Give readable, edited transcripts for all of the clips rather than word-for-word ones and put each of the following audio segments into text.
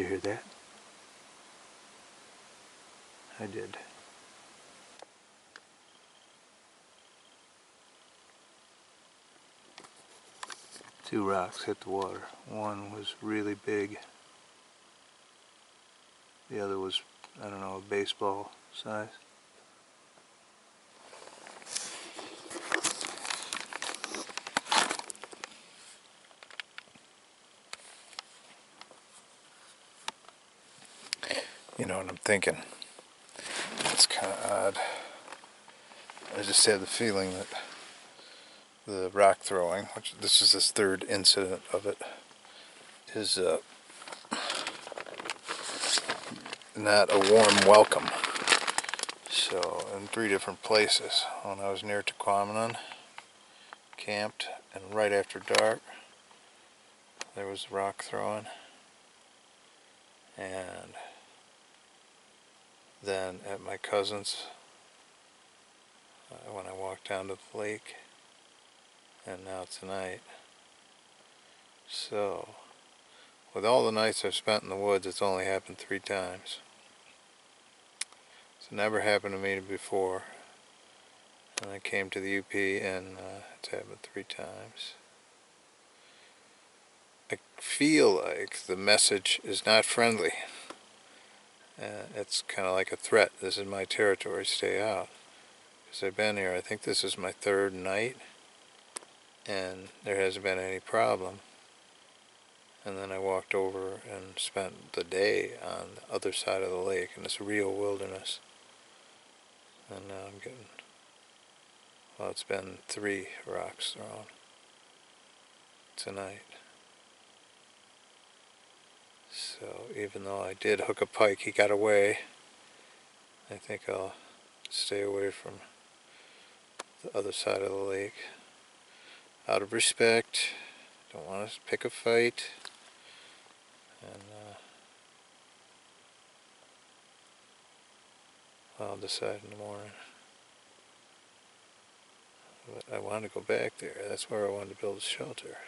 you hear that? I did. Two rocks hit the water. One was really big. The other was, I don't know, a baseball size. You know what I'm thinking? It's kind of odd. I just had the feeling that the rock throwing, which this is this third incident of it, is not a warm welcome. So in 3 different places, when I was near Tahquamenon, camped, and right after dark, there was rock throwing, and then at my cousin's, when I walked down to the lake, and now tonight. So, with all the nights I've spent in the woods, it's only happened 3 times. It's never happened to me before. And I came to the UP and it's happened 3 times. I feel like the message is not friendly. It's kind of like a threat. This is my territory, stay out. Because I've been here, I think this is my 3rd night, and there hasn't been any problem. And then I walked over and spent the day on the other side of the lake in this real wilderness. And now I'm getting, well, it's been 3 rocks thrown tonight. So even though I did hook a pike, he got away. I think I'll stay away from the other side of the lake. Out of respect, don't want to pick a fight. And I'll decide in the morning. But I wanted to go back there. That's where I wanted to build a shelter.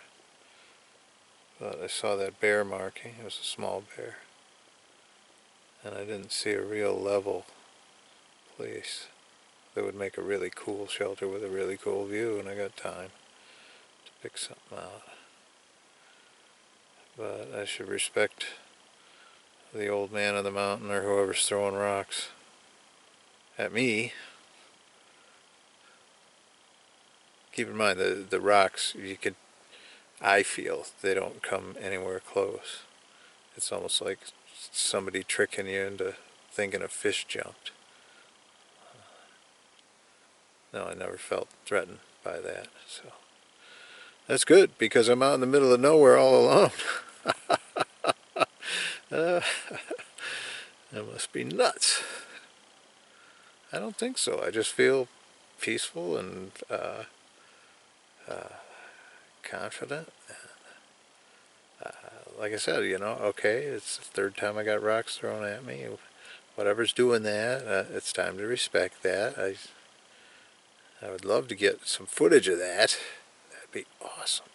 But I saw that bear marking. It was a small bear. And I didn't see a real level place that would make a really cool shelter with a really cool view, and I got time to pick something out. But I should respect the old man of the mountain or whoever's throwing rocks at me. Keep in mind the rocks, I feel they don't come anywhere close. It's almost like somebody tricking you into thinking a fish jumped. No, I never felt threatened by that. So that's good, because I'm out in the middle of nowhere all alone. That must be nuts. I don't think so. I just feel peaceful and confident. Like I said, you know, okay, it's the 3rd time I got rocks thrown at me. Whatever's doing that, it's time to respect that. I would love to get some footage of that. That'd be awesome.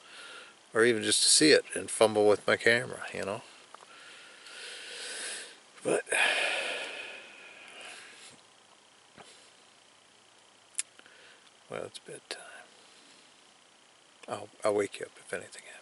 Or even just to see it and fumble with my camera, you know. But well, it's bedtime. I'll wake you up if anything happens.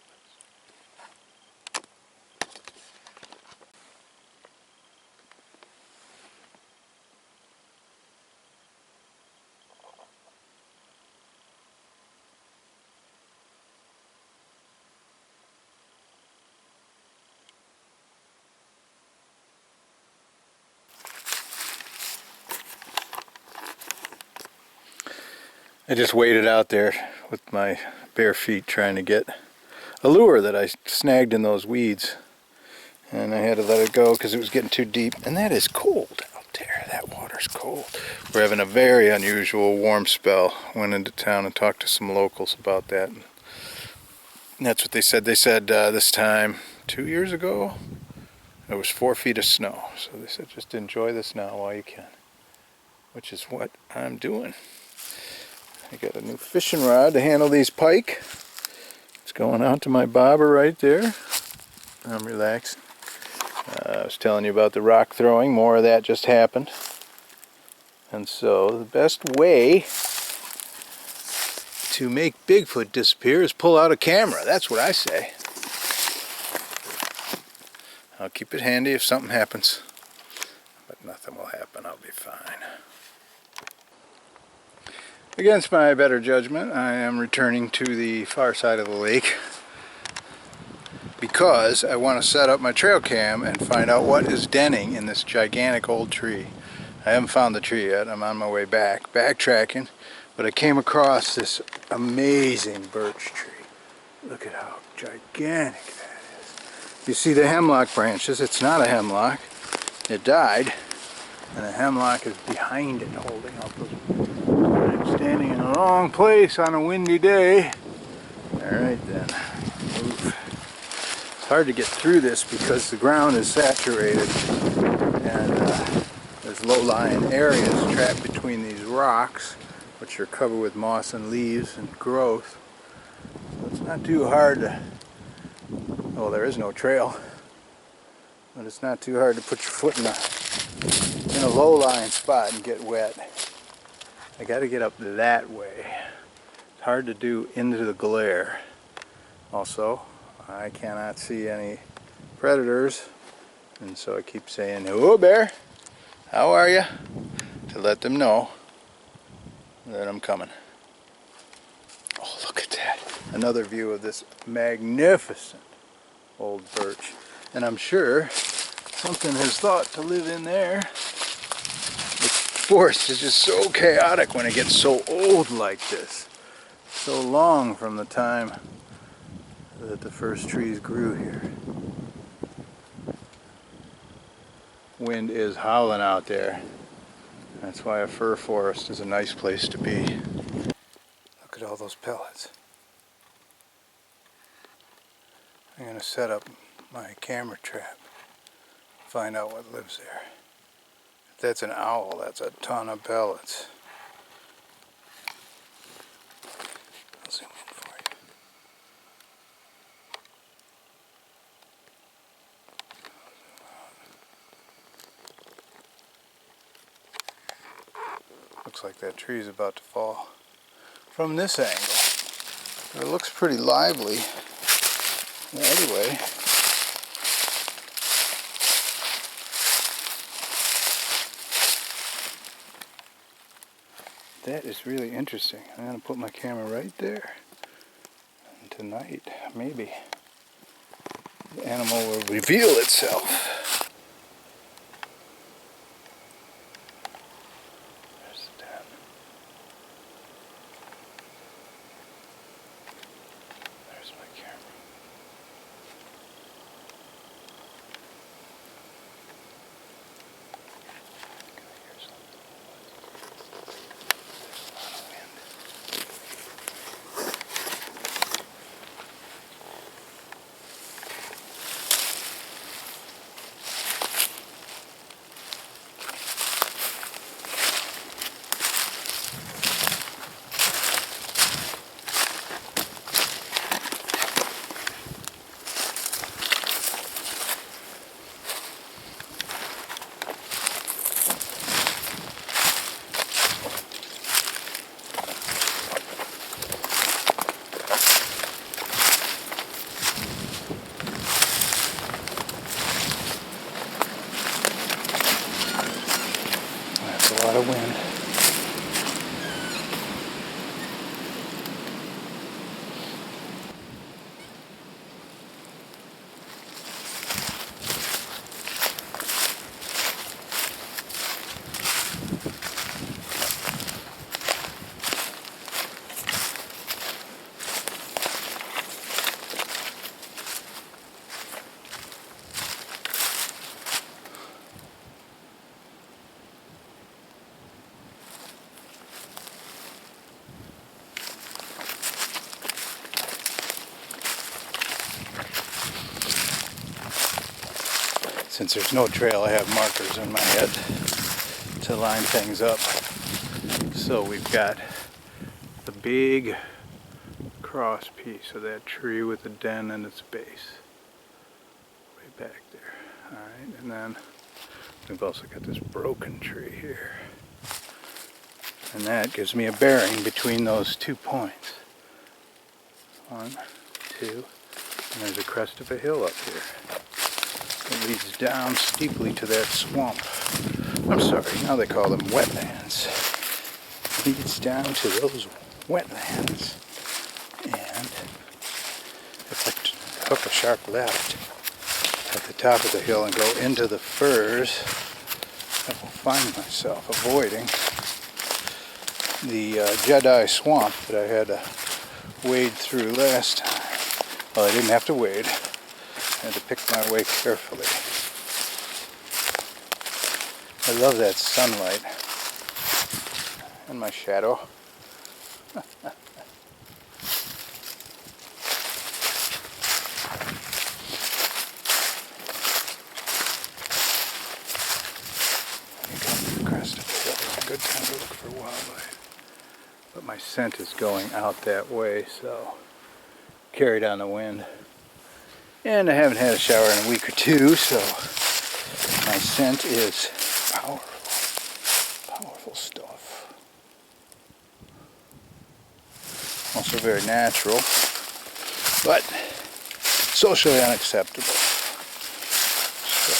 I just waited out there with my bare feet trying to get a lure that I snagged in those weeds, and I had to let it go because it was getting too deep. And that is cold out there. That water's cold. We're having a very unusual warm spell. Went into town and talked to some locals about that, and that's what they said. They said this time 2 years ago there was 4 feet of snow, so they said just enjoy this now while you can, which is what I'm doing. I got a new fishing rod to handle these pike. It's going out to my bobber right there. I'm relaxing. I was telling you about the rock throwing. More of that just happened. And so the best way to make Bigfoot disappear is pull out a camera. That's what I say. I'll keep it handy if something happens. But nothing will happen. I'll be fine. Against my better judgment, I am returning to the far side of the lake because I want to set up my trail cam and find out what is denning in this gigantic old tree. I haven't found the tree yet. I'm on my way back, backtracking, but I came across this amazing birch tree. Look at how gigantic that is. You see the hemlock branches. It's not a hemlock. It died, and the hemlock is behind it, holding up those. I'm standing in the wrong place on a windy day. Alright then, move. It's hard to get through this because the ground is saturated and there's low-lying areas trapped between these rocks, which are covered with moss and leaves and growth. So it's not too hard to, well, there is no trail, but it's not too hard to put your foot in a low-lying spot and get wet. I got to get up that way. It's hard to do into the glare. Also, I cannot see any predators, and so I keep saying, "Hello, bear. How are you?" to let them know that I'm coming. Oh, look at that. Another view of this magnificent old birch. And I'm sure something has thought to live in there. The forest is just so chaotic when it gets so old like this. So long from the time that the first trees grew here. Wind is howling out there. That's why a fir forest is a nice place to be. Look at all those pellets. I'm going to set up my camera trap, find out what lives there. If that's an owl, that's a ton of pellets. I'll zoom in for you. Looks like that tree is about to fall from this angle. But it looks pretty lively the other way. That is really interesting. I'm going to put my camera right there. And tonight, maybe, the animal will reveal itself. A lot of wind. Since there's no trail, I have markers in my head to line things up. So we've got the big cross piece of that tree with the den and its base. Way back there. Alright, and then we've also got this broken tree here. And that gives me a bearing between those 2 points. 1, 2, and there's a crest of a hill up here. It leads down steeply to that swamp. I'm sorry, now they call them wetlands. It leads down to those wetlands. And if I hook a sharp left at the top of the hill and go into the firs, I will find myself avoiding the Jedi swamp that I had to wade through last time. Well, I didn't have to wade. I had to pick my way carefully. I love that sunlight and my shadow. Good time to look for wildlife. But my scent is going out that way, so carried on the wind. And I haven't had a shower in a week or two, so my scent is powerful stuff. Also very natural, but socially unacceptable. So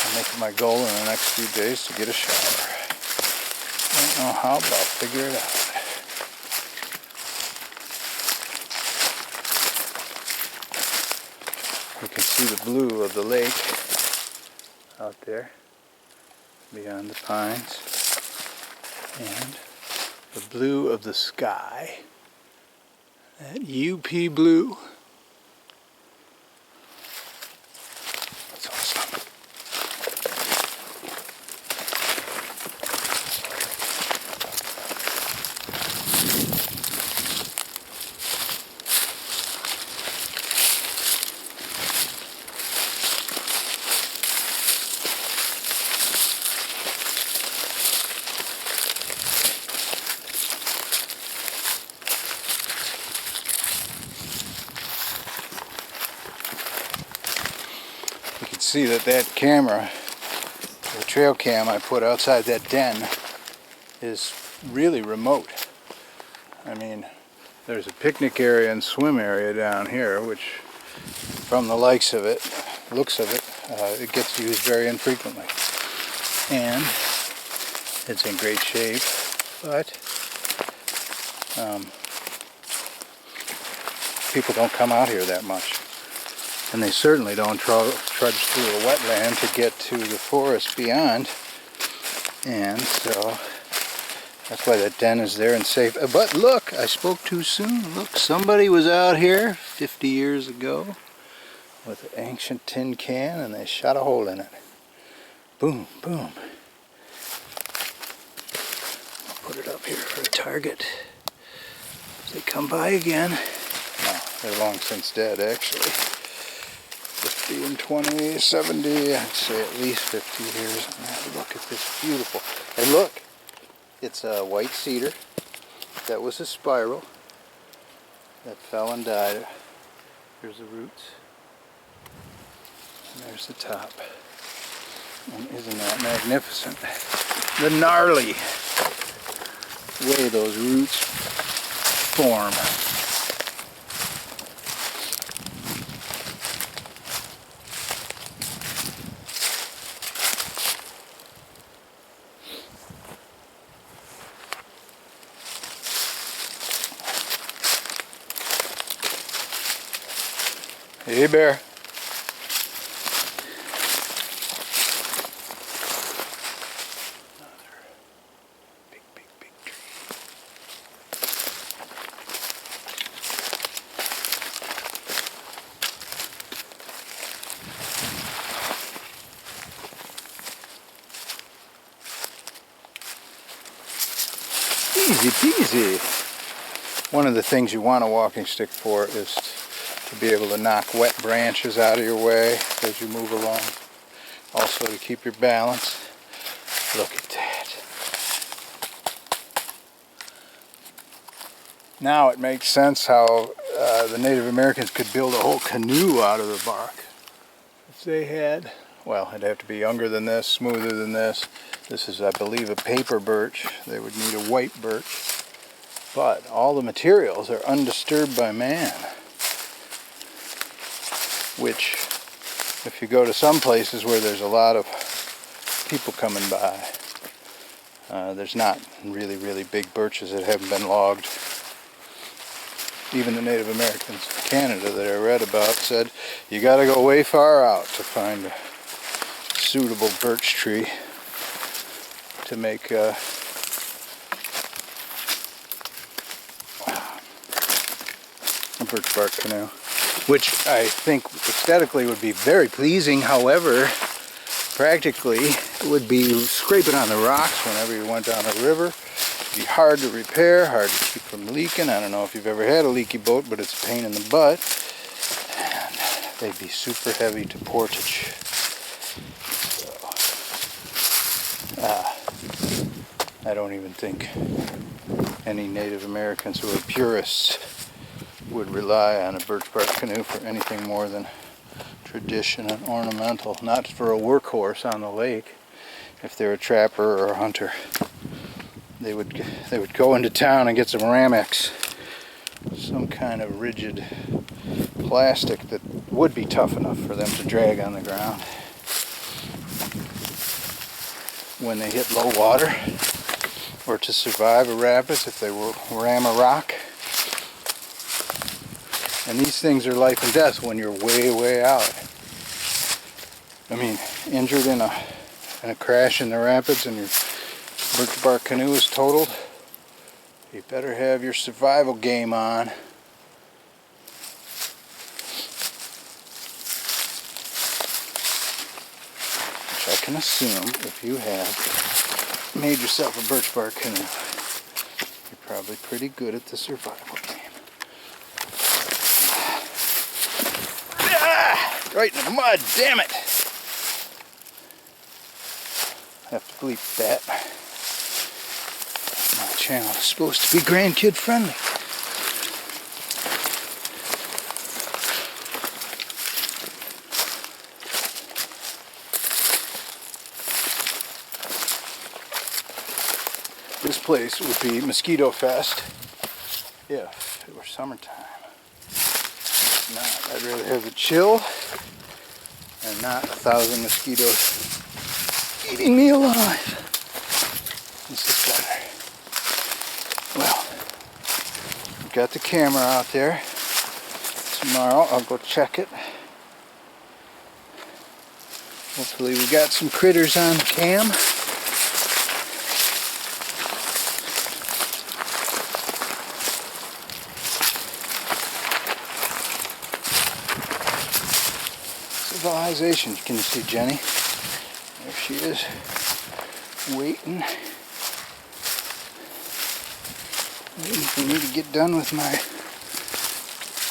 I'm making my goal in the next few days to get a shower. I don't know how, but I'll figure it out. You can see the blue of the lake out there beyond the pines, and the blue of the sky, that UP blue. That's awesome. See that camera, the trail cam I put outside that den, is really remote. I mean, there's a picnic area and swim area down here, which from the looks of it, it gets used very infrequently. And it's in great shape, but people don't come out here that much. And they certainly don't trudge through a wetland to get to the forest beyond. And so that's why that den is there and safe. But look, I spoke too soon. Look, somebody was out here 50 years ago with an ancient tin can and they shot a hole in it. Boom, boom. I'll put it up here for a target. If they come by again. No, they're long since dead, actually. 50 and 20, 70, I'd say at least 50 years. And look at this beautiful. And look, it's a white cedar. That was a spiral that fell and died. Here's the roots. And there's the top. And isn't that magnificent? The gnarly way those roots form. Hey, bear. Another big tree. Easy peasy. One of the things you want a walking stick for is to be able to knock wet branches out of your way as you move along. Also to keep your balance. Look at that. Now it makes sense how the Native Americans could build a whole canoe out of the bark. It's they had. Well, it'd have to be younger than this, smoother than this. This is, I believe, a paper birch. They would need a white birch. But all the materials are undisturbed by man. Which, if you go to some places where there's a lot of people coming by, there's not really big birches that haven't been logged. Even the Native Americans in Canada that I read about said you gotta go way far out to find a suitable birch tree to make a birch bark canoe, which I think aesthetically would be very pleasing. However, practically it would be scraping on the rocks whenever you went down a river. Be hard to repair, hard to keep from leaking. I don't know if you've ever had a leaky boat, but it's a pain in the butt. And they'd be super heavy to portage. So, I don't even think any Native Americans who are purists would rely on a birch bark canoe for anything more than tradition and ornamental, not for a workhorse on the lake. If they're a trapper or a hunter, they would go into town and get some Ramex, some kind of rigid plastic that would be tough enough for them to drag on the ground when they hit low water, or to survive a rapids if they will ram a rock. And these things are life and death when you're way out. I mean, injured in a crash in the rapids and your birch bark canoe is totaled, you better have your survival game on. Which I can assume if you have made yourself a birch bark canoe, you're probably pretty good at the survival game. Ah, right in the mud, damn it! I have to bleep that. My channel is supposed to be grandkid friendly. This place would be mosquito fest if it were summertime. If not, I'd rather have the chill and not 1,000 mosquitoes eating me alive. This is better. Well, I've got the camera out there. Tomorrow I'll go check it. Hopefully we got some critters on cam. Civilization. Can you see Jenny? There she is, waiting for me to get done with my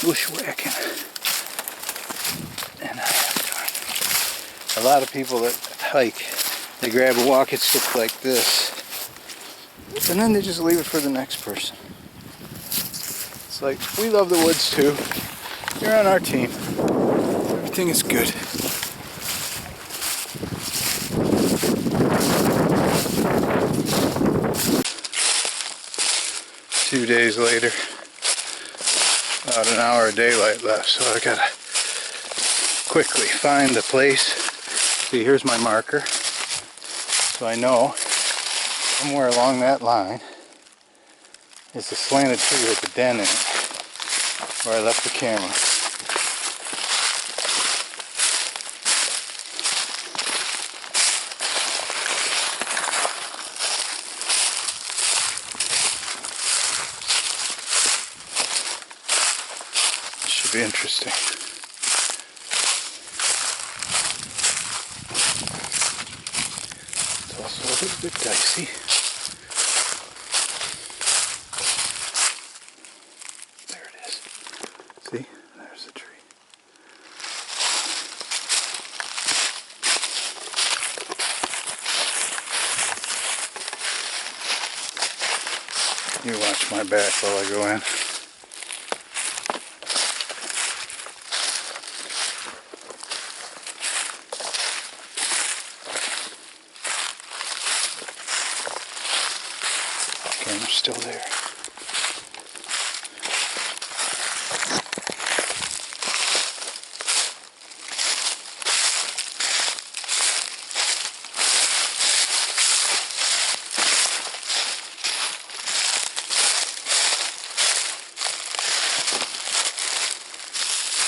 bushwhacking. And I have done. A lot of people that hike, they grab a walking stick like this, and then they just leave it for the next person. It's like, we love the woods too. You're on our team. Everything is good. 2 days later, about an hour of daylight left, so I gotta quickly find the place. See, here's my marker, so I know somewhere along that line is a slanted tree with a den in it, where I left the camera. Be interesting. It's also a little bit dicey. There it is. See? There's the tree. You watch my back while I go in. they're still there.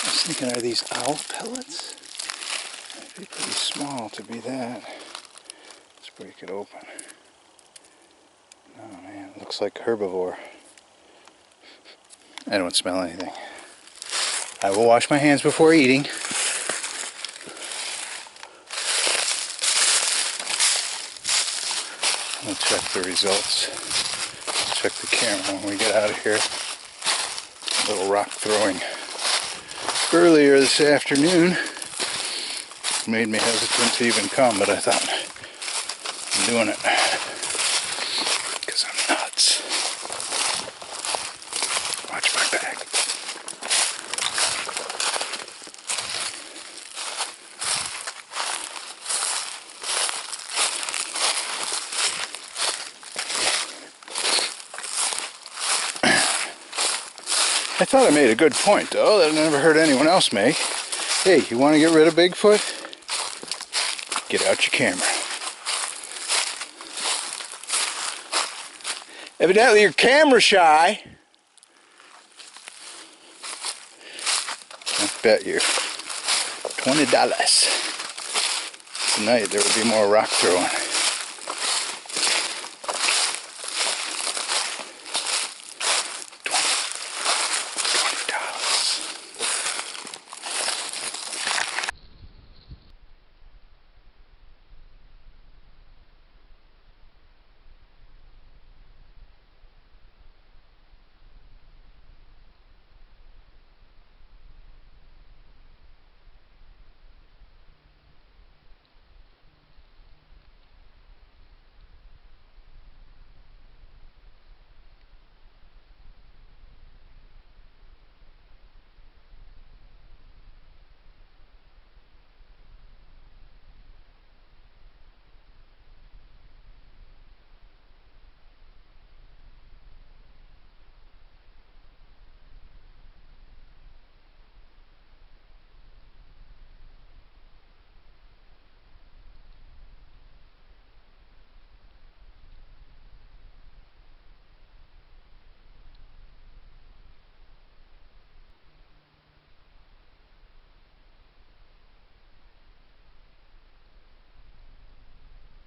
I was thinking, are these owl pellets? They'd be pretty small to be that. Let's break it open. Oh man, it looks like herbivore. I don't smell anything. I will wash my hands before eating. We'll check the results. Check the camera when we get out of here. A little rock throwing earlier this afternoon made me hesitant to even come, but I thought, I'm doing it because I'm nuts. Watch my back. I thought I made a good point, though, that I never heard anyone else make. Hey, you want to get rid of Bigfoot? Get out your camera. Evidently you're camera shy. I bet you $20. Tonight there will be more rock throwing.